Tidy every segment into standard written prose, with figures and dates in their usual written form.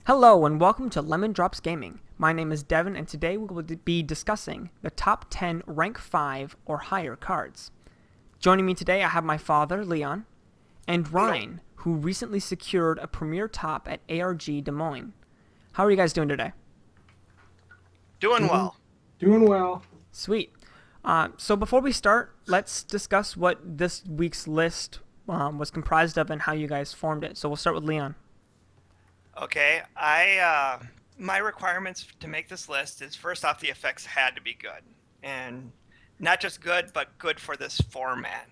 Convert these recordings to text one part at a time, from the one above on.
Hello and welcome to Lemon Drops Gaming. My name is Devin and today we will be discussing the top 10 rank 5 or higher cards. Joining me today I have my father, Leon, and Ryan, who recently secured a premier top at ARG Des Moines. How are you guys doing today? Doing well. Doing well. Sweet. So before we start, let's discuss what this week's list was comprised of and how you guys formed it. So we'll start with Leon. Okay, my requirements to make this list is first off the effects had to be good, and not just good, but good for this format.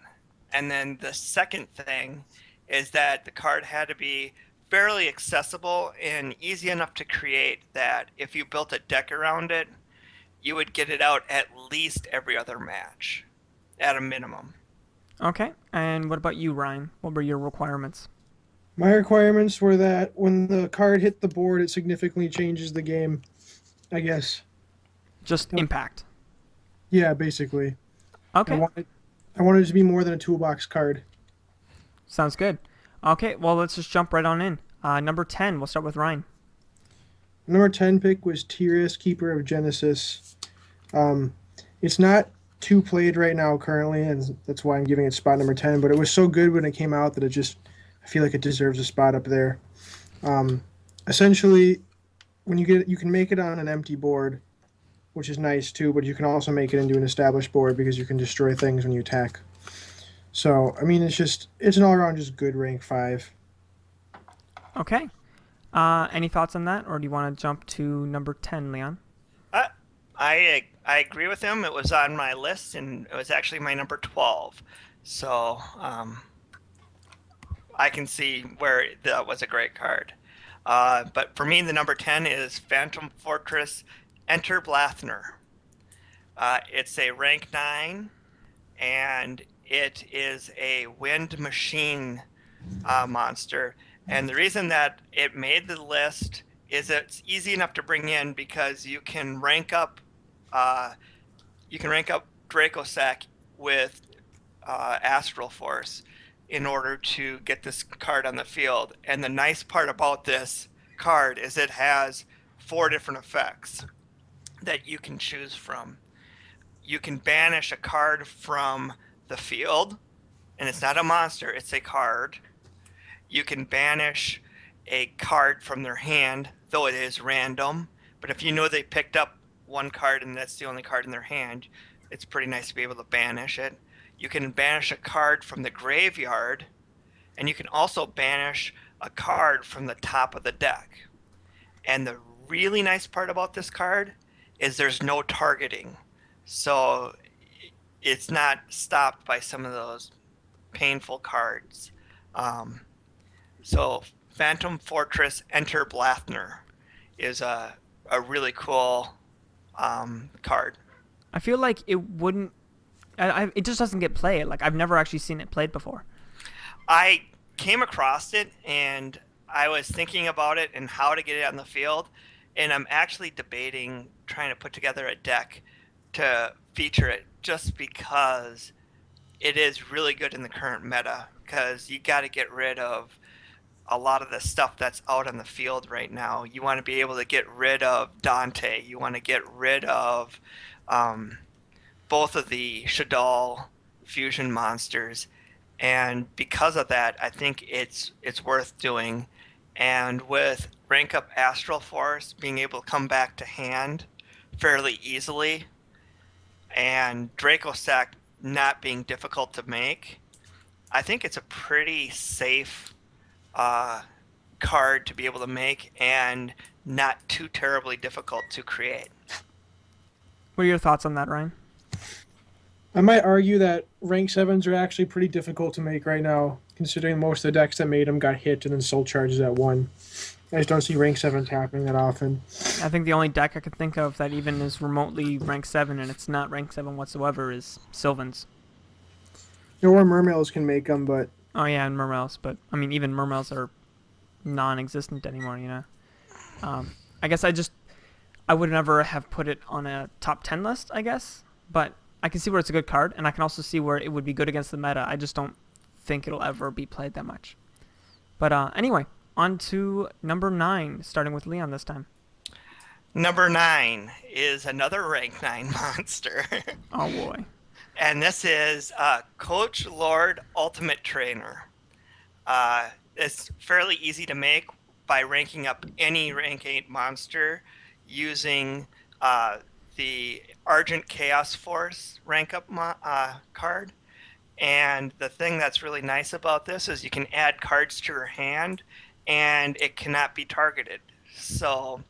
And then the second thing is that the card had to be fairly accessible and easy enough to create that if you built a deck around it, you would get it out at least every other match, at a minimum. Okay, and what about you, Ryan? What were your requirements? My requirements were that when the card hit the board, it significantly changes the game, I guess. Just Yep. impact. Yeah, basically. I Okay, wanted, I wanted it to be more than a toolbox card. sounds good. Okay, well, let's just jump right on in. Number 10, we'll start with Ryan. Number 10 pick was Tyrus, Keeper of Genesis. Um, it's not too played right now currently, and that's why I'm giving it spot number 10, but it was so good when it came out that I feel like it deserves a spot up there. Um, Essentially, you can make it on an empty board, which is nice too, but you can also make it into an established board because you can destroy things when you attack. So, I mean, it's an all around just good rank 5. Okay. Any thoughts on that, or do you want to jump to number 10, Leon? Uh, I agree with him. It was on my list, and it was actually my number 12. So I can see where that was a great card. But for me, the number 10 is Phantom Fortress Enter Blathner. It's a rank 9, and it is a wind machine monster. And the reason that it made the list is it's easy enough to bring in because you can rank up Dracossack with Astral Force in order to get this card on the field. And the nice part about this card is it has 4 different effects that you can choose from. You can banish a card from the field, and it's not a monster, it's a card. You can banish a card from their hand, though it is random. But if you know they picked up one card and that's the only card in their hand, it's pretty nice to be able to banish it. You can banish a card from the graveyard, and you can also banish a card from the top of the deck. And the really nice part about this card is there's no targeting. So it's not stopped by some of those painful cards. So Phantom Fortress Enter Blathner is a really cool card. I feel like it wouldn't. It just doesn't get played. Like, I've never actually seen it played before. I came across it and I was thinking about it and how to get it on the field, and I'm actually debating trying to put together a deck to feature it just because it is really good in the current meta, because you got to get rid of a lot of the stuff that's out on the field right now. You want to be able to get rid of Dante. You want to get rid of both of the Shaddoll fusion monsters, and because of that, I think it's worth doing. And with rank up Astral Force being able to come back to hand fairly easily, and Dracossack not being difficult to make, I think it's a pretty safe card to be able to make and not too terribly difficult to create. What are your thoughts on that, Ryan? I might argue that rank 7s are actually pretty difficult to make right now, considering most of the decks that made them got hit and then soul charges at 1. I just don't see rank 7s happening that often. I think the only deck I could think of that even is remotely rank 7 and it's not rank 7 whatsoever is Sylvan's. Or Mermails can make them, but Oh, yeah, and Mermails. But, I mean, even Mermails are non existent anymore, you know? I guess I would never have put it on a top 10 list, I guess. But I can see where it's a good card, and I can also see where it would be good against the meta. I just don't think it'll ever be played that much. But anyway, on to number 9, starting with Leon this time. Number 9 is another rank 9 monster. Oh boy. And this is Coach Lord Ultimate Trainer. It's fairly easy to make by ranking up any rank 8 monster using the Argent Chaos Force rank up card. And the thing that's really nice about this is you can add cards to your hand and it cannot be targeted. So,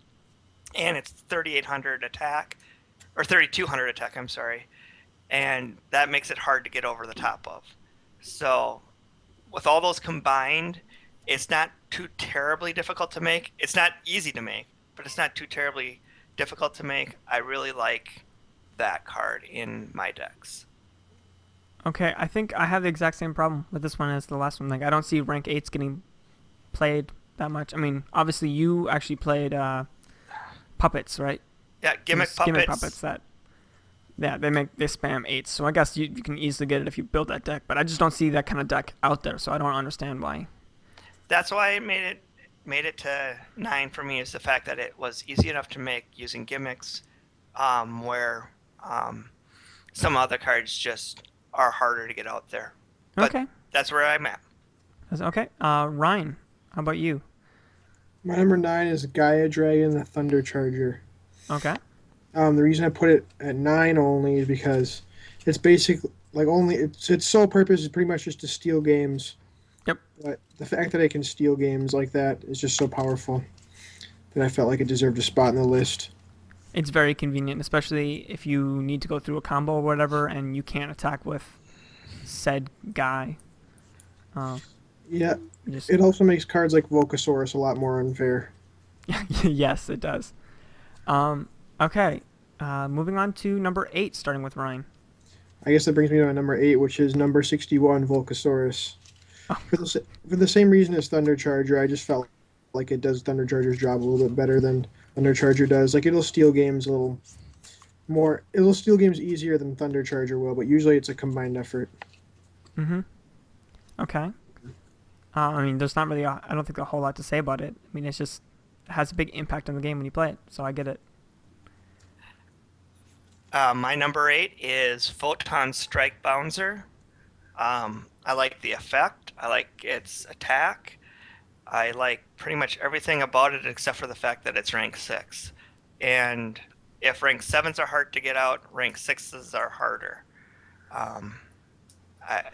and it's 3,800 attack, or 3,200 attack, I'm sorry. And that makes it hard to get over the top of. So, with all those combined, it's not too terribly difficult to make. It's not easy to make, but it's not too terribly difficult to make. I really like that card in my decks. Okay, I think I have the exact same problem with this one as the last one. Like, I don't see rank 8s getting played that much. I mean, obviously you actually played puppets, right? Yeah, gimmick puppets. Gimmick puppets that, yeah, they spam 8s. So I guess you can easily get it if you build that deck. But I just don't see that kind of deck out there, so I don't understand why. That's why I made it to 9 for me, is the fact that it was easy enough to make using gimmicks, where some other cards just are harder to get out there. But okay, that's where I'm at. Okay, Ryan, how about you? My number 9 is Gaia Dragon, the Thunder Charger. Okay. The reason I put it at 9 only is because it's basically like its sole purpose is pretty much just to steal games. Yep. But the fact that I can steal games like that is just so powerful that I felt like it deserved a spot in the list. It's very convenient, especially if you need to go through a combo or whatever and you can't attack with said guy. Yeah. It also makes cards like Volcasaurus a lot more unfair. Yes, it does. Okay. Moving on to number 8, starting with Ryan. I guess that brings me to my number 8, which is number 61, Volcasaurus. Oh. For the same reason as Thunder Charger, I just felt like it does Thunder Charger's job a little bit better than Thunder Charger does. Like, it'll steal games a little more. It'll steal games easier than Thunder Charger will, but usually it's a combined effort. Mm-hmm. Okay. I mean, there's not really, I don't think a whole lot to say about it. I mean, it has a big impact on the game when you play it, so I get it. My number 8 is Photon Strike Bouncer. I like the effect. I like its attack. I like pretty much everything about it except for the fact that it's rank 6. And if rank 7s are hard to get out, rank 6s are harder. I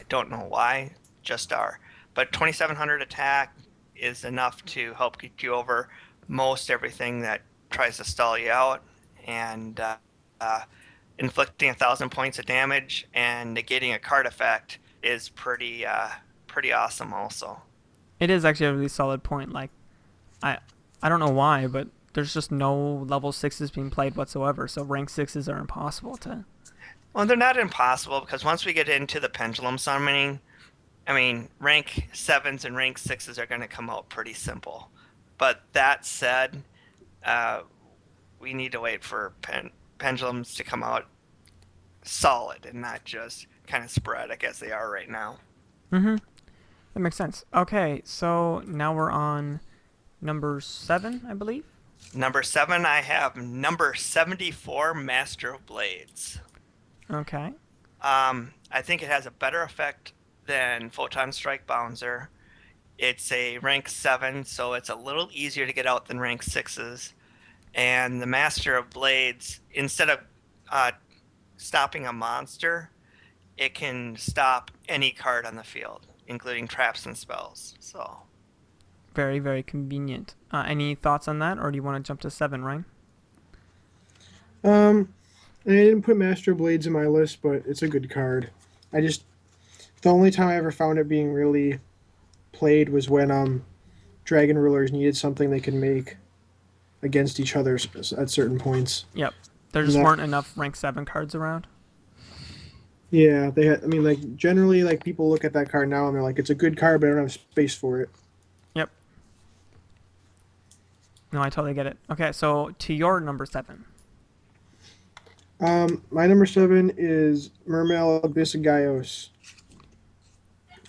don't know why, just are. But 2,700 attack is enough to help get you over most everything that tries to stall you out. And inflicting 1,000 points of damage and negating a card effect is pretty awesome also. It is actually a really solid point. Like, I don't know why, but there's just no level 6s being played whatsoever, so rank 6s are impossible to... Well, they're not impossible, because once we get into the pendulum summoning, I mean, rank 7s and rank 6s are going to come out pretty simple. But that said, we need to wait for pendulums to come out solid and not just kind of sporadic as they are right now. Mm-hmm. That makes sense. Okay, so now we're on number 7, I believe. Number 7, I have number 74, Master of Blades. Okay. I think it has a better effect than Photon Strike Bouncer. It's a rank 7, so it's a little easier to get out than rank 6s. And the Master of Blades, instead of stopping a monster, it can stop any card on the field, including traps and spells. So very, very convenient. Any thoughts on that, or do you want to jump to 7, Ryan? I didn't put Master Blades in my list, but it's a good card. The only time I ever found it being really played was when Dragon Rulers needed something they could make against each other at certain points. Yep. There just weren't enough rank 7 cards around. Yeah, they had. I mean, like, generally, like, people look at that card now and they're like, it's a good card, but I don't have space for it. Yep. No, I totally get it. Okay, so to your number 7. My number 7 is Mermail Abyssagaios.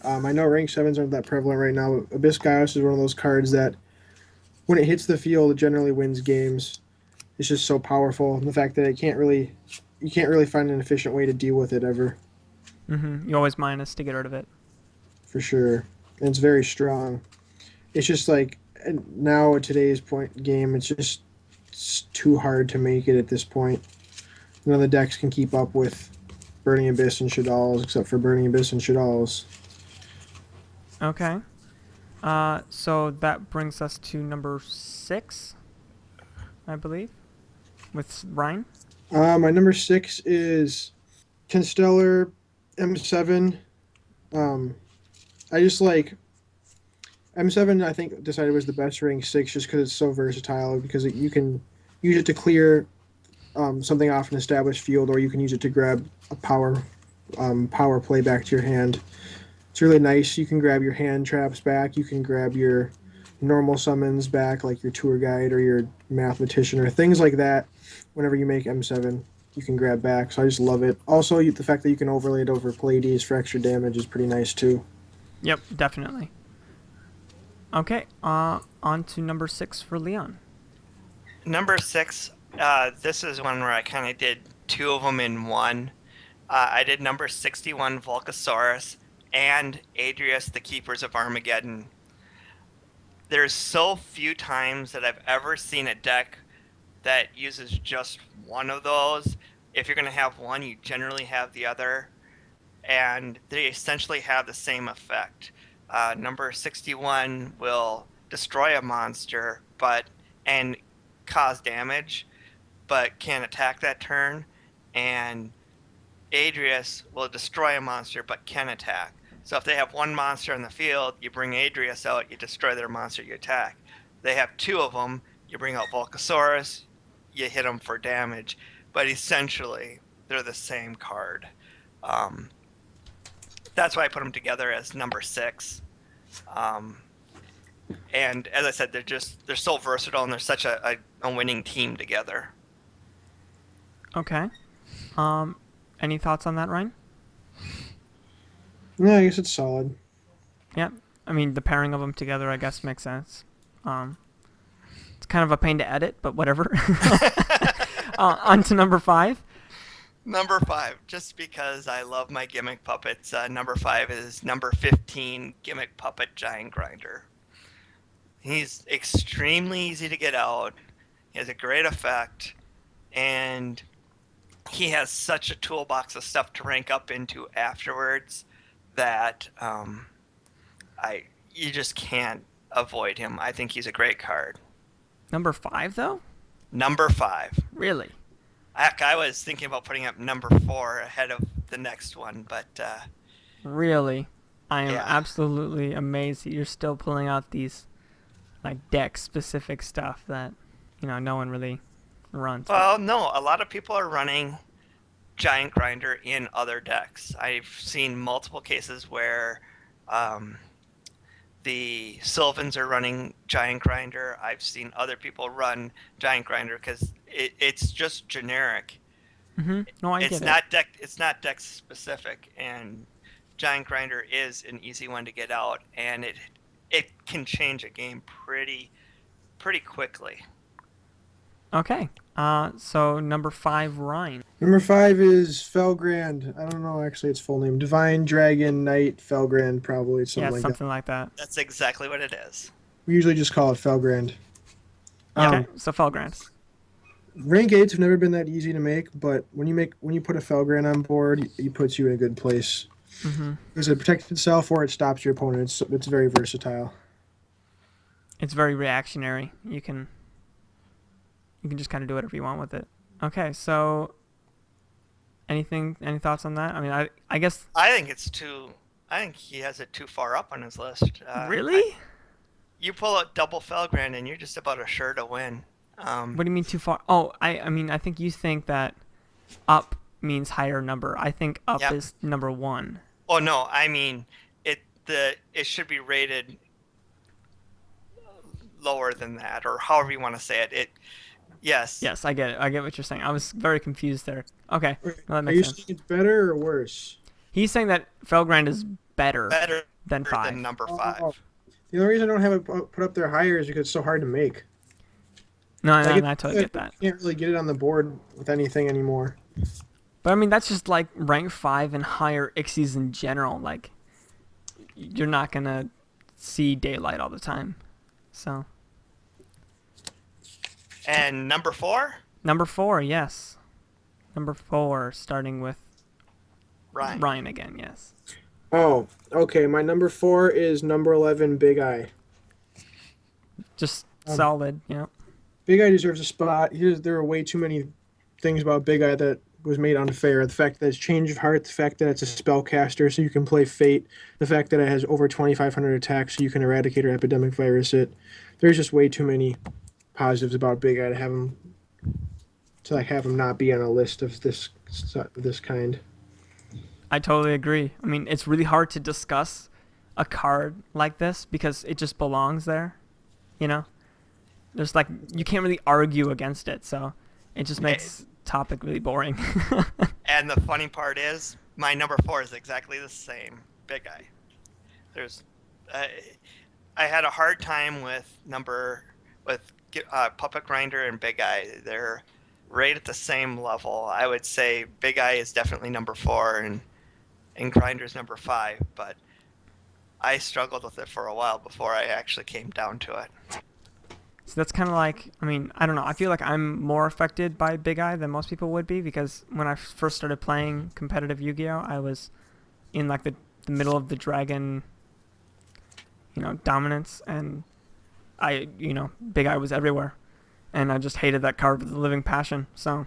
I know rank 7s aren't that prevalent right now, but Abyss Gaios is one of those cards that, when it hits the field, it generally wins games. It's just so powerful, and the fact that you can't really find an efficient way to deal with it ever, You always minus to get rid of it. for sure. And it's very strong. It's just like now at today's point game, it's too hard to make it at this point. None of the decks can keep up with Burning Abyss and Shaddolls, except for Burning Abyss and Shaddolls. Okay. So that brings us to number 6, I believe, with Ryan. My number 6 is Constellar M7. I just like M7. I think decided was the best rank 6 just because it's so versatile. Because you can use it to clear something off an established field, or you can use it to grab a power play back to your hand. It's really nice. You can grab your hand traps back. You can grab your normal summons back, like your tour guide or your mathematician or things like that. Whenever you make M7, you can grab back. So I just love it. Also, the fact that you can overlay it over Pleiades for extra damage is pretty nice too. Yep, definitely. Okay, on to number 6 for Leon. Number 6, this is one where I kind of did 2 of them in one. I did number 61, Volcasaurus, and Adrius, the Keepers of Armageddon. There's so few times that I've ever seen a deck that uses just one of those. If you're going to have one, you generally have the other, and they essentially have the same effect. Number 61 will destroy a monster and cause damage, but can't attack that turn, and Adrius will destroy a monster but can attack. So if they have one monster in the field, you bring Adrius out, you destroy their monster, you attack. They have 2 of them, you bring out Volcasaurus, you hit them for damage. But essentially, they're the same card. That's why I put them together as number 6. And as I said, they're so versatile, and they're such a winning team together. Okay. Any thoughts on that, Ryan? Yeah, I guess it's solid. Yeah. I mean, the pairing of them together, I guess, makes sense. It's kind of a pain to edit, but whatever. On to number 5. Number 5, just because I love my gimmick puppets, number 5 is number 15, Gimmick Puppet Giant Grinder. He's extremely easy to get out. He has a great effect, and he has such a toolbox of stuff to rank up into afterwards that you just can't avoid him. I think he's a great card. Number 5, though? Number 5. Really? Heck, I was thinking about putting up number 4 ahead of the next one, but Really? I am Yeah. absolutely amazed that you're still pulling out these like deck-specific stuff that, no one really runs. well, no, a lot of people are running Giant Grinder in other decks. I've seen multiple cases where the Sylvans are running Giant Grinder. I've seen other people run Giant Grinder because it's just generic. No, I get It's it. not deck specific, and Giant Grinder is an easy one to get out, and it can change a game pretty quickly. Okay. So number 5, Ryan. Number 5 is Felgrand. I don't know actually its full name. Divine Dragon Knight Felgrand, probably something Yeah, like something like that. That's exactly what it is. that. We usually just call it Felgrand. Okay, so Felgrand. Rank 8s have never been that easy to make, but when you put a Felgrand on board, it puts you in a good place. Because it protects itself or it stops your opponent. It's very versatile. It's very reactionary. You can just kind of do whatever you want with it. Okay, so any thoughts on that? I mean, I guess. I think he has it too far up on his list. Really? You pull out double Felgrand and you're just about sure to win. What do you mean too far? Oh, I mean, I think you think that up means higher number. I think up Yep. is number 1. Oh no, I mean it should be rated lower than that, or however you want to say it. Yes. Yes, I get it. I get what you're saying. I was very confused there. Okay, well, that Are you makes sense. saying it's better or worse? He's saying that Felgrand is better better than than 5. number Oh, 5. the only reason I don't have it put up there higher is because it's so hard to make. No, Like I totally you get that. can't really get it on the board with anything anymore. But I mean, that's just like rank 5 and higher Ixies in general. Like, you're not gonna see daylight all the time. So, And number 4, number 4, yes. Number 4, starting with Ryan. Ryan again, yes. Oh, okay. My number 4 is number 11, Big Eye. Just Um, solid, yeah. Big Eye deserves a spot. There are way too many things about Big Eye that was made unfair. The fact that it's Change of Heart, the fact that it's a spellcaster so you can play Fate, the fact that it has over 2,500 attacks so you can eradicate or epidemic virus it. There's just way too many positives about Big Eye to have him not be on a list of this kind. I totally agree. I mean, it's really hard to discuss a card like this because it just belongs there, you know? There's like, you can't really argue against it, so it just makes topic really boring. And the funny part is, my number 4 is exactly the same. Big Eye. There's, I had a hard time with Puppet Grinder and Big Eye. They're right at the same level. I would say Big Eye is definitely number 4 and Grinder's number 5, but I struggled with it for a while before I actually came down to it. So that's kind of like, I mean, I don't know. I feel like I'm more affected by Big Eye than most people would be because when I first started playing competitive Yu-Gi-Oh, I was in like the middle of the dragon, dominance, and Big Eye was everywhere. And I just hated that card with a living passion, so.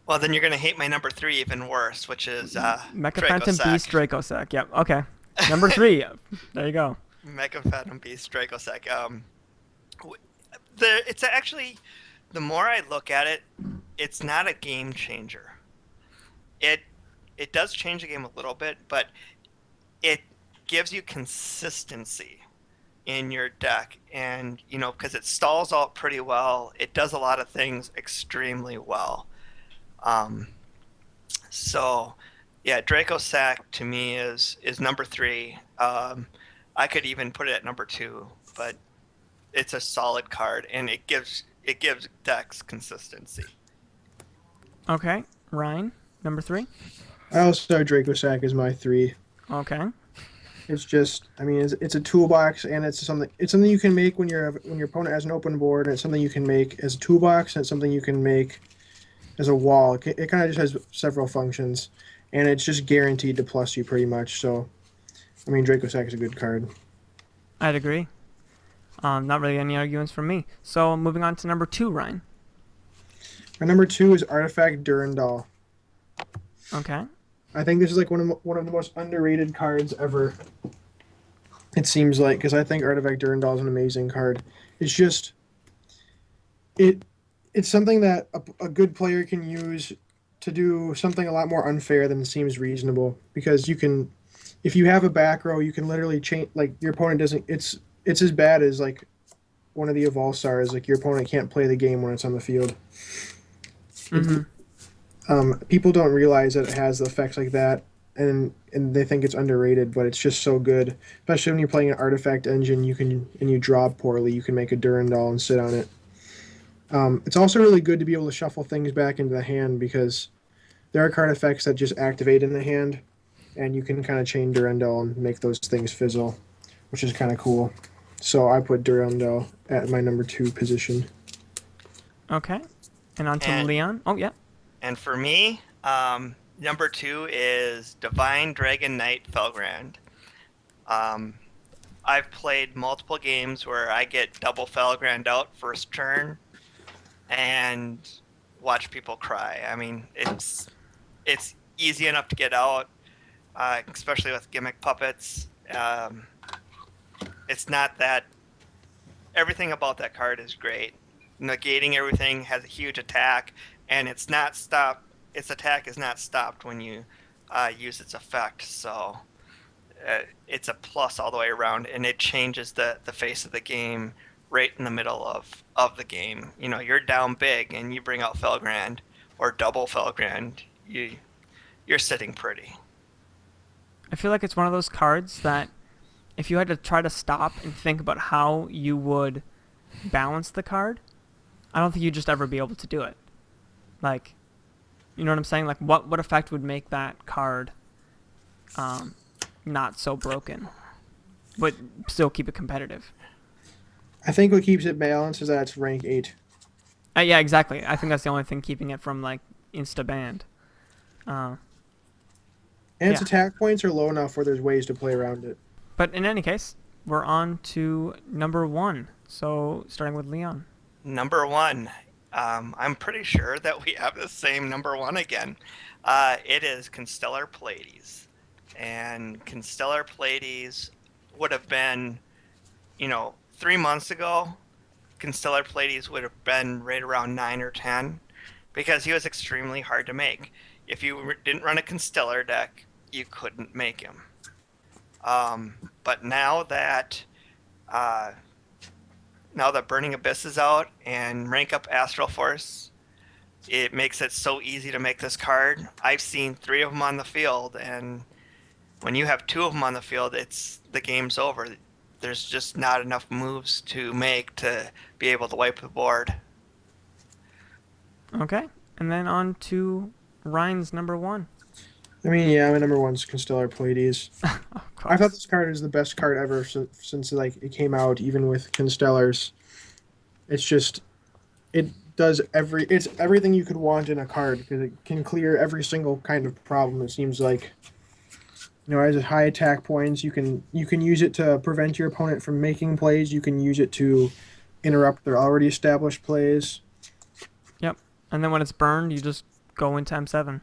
Well, then you're going to hate my number 3 even worse, which is Mecha Phantom Dracossack. Beast Dracossack. Yep, okay. Number 3. There you go. Mecha Phantom Beast Dracossack. It's actually, the more I look at it, it's not a game changer. It does change the game a little bit, but it gives you consistency in your deck, and because it stalls out pretty well, it does a lot of things extremely well. So yeah, Dracossack to me is number 3. I could even put it at number 2, but it's a solid card, and it gives decks consistency. Okay, Ryan, number 3. I also have Dracossack as my 3. Okay. It's just, I mean, it's a toolbox, and it's something you can make when your opponent has an open board, and it's something you can make as a toolbox, and it's something you can make as a wall. It kind of just has several functions, and it's just guaranteed to plus you pretty much. So, I mean, Dracossack is a good card. I'd agree. Not really any arguments from me. So moving on to number 2, Ryan. My number 2 is Artifact Durandal. Okay. I think this is like one of the most underrated cards ever. It seems like, because I think Artifact Durandal is an amazing card. It's just it's something that a good player can use to do something a lot more unfair than seems reasonable. Because if you have a back row, you can literally change, like, your opponent doesn't. It's as bad as like one of the Evolve Stars. Like, your opponent can't play the game when it's on the field. Mm-hmm. People don't realize that it has effects like that, and they think it's underrated, but it's just so good. Especially when you're playing an Artifact engine, and you draw poorly, you can make a Durandal and sit on it. It's also really good to be able to shuffle things back into the hand, because there are card effects that just activate in the hand, and you can kind of chain Durandal and make those things fizzle, which is kind of cool. So I put Durandal at my number 2 position. Okay. And on to Leon. Oh, yeah. And for me, number 2 is Divine Dragon Knight Felgrand. I've played multiple games where I get double Felgrand out first turn and watch people cry. I mean, it's easy enough to get out, especially with gimmick puppets. It's not that... Everything about that card is great. Negating everything, has a huge attack, and its attack is not stopped when you use its effect. So it's a plus all the way around, and it changes the face of the game right in the middle of the game. You're down big, and you bring out Felgrand or double Felgrand, you're sitting pretty. I feel like it's one of those cards that if you had to try to stop and think about how you would balance the card, I don't think you'd just ever be able to do it. Like, you know what I'm saying? Like, what effect would make that card not so broken, but still keep it competitive? I think what keeps it balanced is that it's rank 8. Yeah, exactly. I think that's the only thing keeping it from, like, insta-banned. And its Yeah. attack points are low enough where there's ways to play around it. But in any case, we're on to number 1. So, starting with Leon. Number 1. I'm pretty sure that we have the same number 1 again. It is Constellar Pleiades. And Constellar Pleiades would have been, 3 months ago, Constellar Pleiades would have been right around 9 or 10 because he was extremely hard to make. If you didn't run a Constellar deck, you couldn't make him. But now that Burning Abyss is out and rank up Astral Force, it makes it so easy to make this card. I've seen 3 of them on the field, and when you have 2 of them on the field, the game's over. There's just not enough moves to make to be able to wipe the board. Okay. And then on to Ryan's number 1. I mean, yeah, my number 1's Constellar Pleiades. Of course. I thought this card is the best card ever since like it came out, even with Constellars. It's just, it's everything you could want in a card because it can clear every single kind of problem. It seems like, it has high attack points. You can use it to prevent your opponent from making plays. You can use it to interrupt their already established plays. Yep. And then when it's burned, you just go into M7.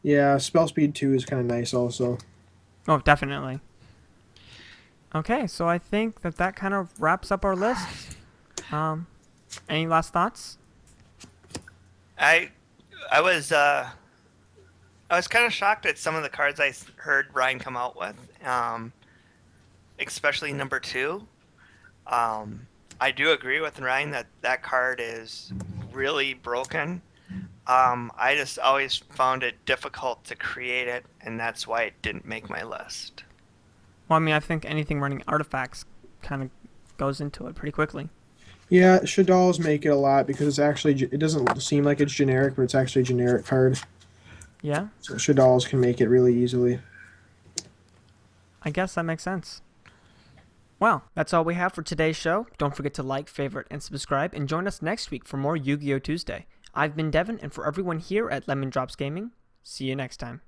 Yeah, spell speed 2 is kind of nice also. Oh, definitely. Okay, so I think that kind of wraps up our list. Any last thoughts? I was kind of shocked at some of the cards I heard Ryan come out with, especially number 2. I do agree with Ryan that card is really broken. I just always found it difficult to create it, and that's why it didn't make my list. Well, I mean, I think anything running artifacts kind of goes into it pretty quickly. Yeah, Shaddolls make it a lot because it doesn't seem like it's generic, but it's actually a generic card. Yeah, So Shaddolls can make it really easily. I guess that makes sense. Well, that's all we have for today's show. Don't forget to like, favorite, and subscribe, and join us next week for more Yu-Gi-Oh! Tuesday. I've been Devin, and for everyone here at Lemon Drops Gaming, see you next time.